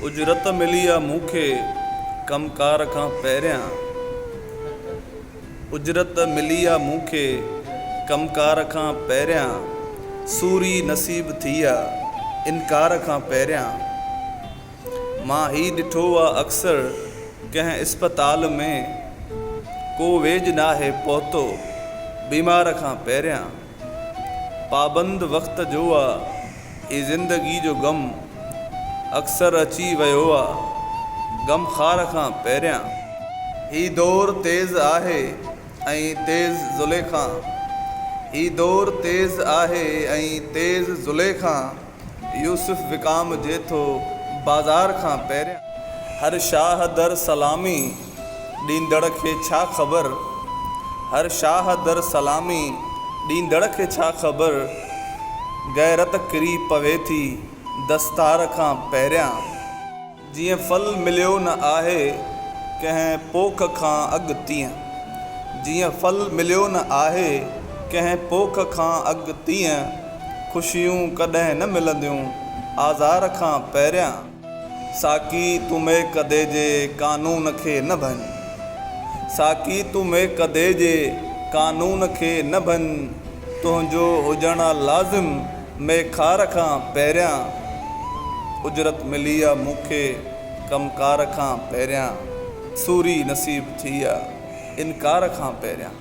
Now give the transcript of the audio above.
उजरत मिली आहे मूंखे कमकार खां पहिरियां। उजरत मिली आहे मूंखे कमकार खां पहिरियां। सूरी नसीब थी आहे इनकार खां पहिरियां। मां ही ॾिठो आहे अक्सर कंहिं अस्पताल में को वेज नाहे पहुतो बीमार खां पहिरियां। पाबंद वक़्त जो आहे ही ज़िंदगी जो गम अक्सर अची वियो आहे गम खार खां पहिरियां। ही दौर तेज़ आहे ऐं तेज़ ज़ुलेखां। ही दौर तेज़ आहे ऐं तेज़ ज़ुलेखां। यूसुफ विकाम जे थो बाज़ार खां पहिरियां। हर शाह दर सलामी ॾींदड़ खे छा ख़बर। हर शाह दर सलामी ॾींदड़ खे छा ख़बर। गैरत किरी पवे थी दस्तार खां पहिरियां। जीअं फल मिलियो न आहे कंहिं पोख खां अॻु तीअं। जीअं फल मिलियो न आहे कंहिं पोख खां अॻु तीअं। ख़ुशियूं कॾहिं न मिलंदियूं आज़ार खां पहिरियां। साकी तूं महक दे जे कानून खे न भञ। साकी तूं महक दे जे कानून खे न भञ। तुंहिंजो हुजणु लाज़िम मेखार खां पहिरियां। उजरत मिली आहे मूंखे कमकार खां पहिरियां। सूरी नसीब थी आहे इनकार खां पहिरियां।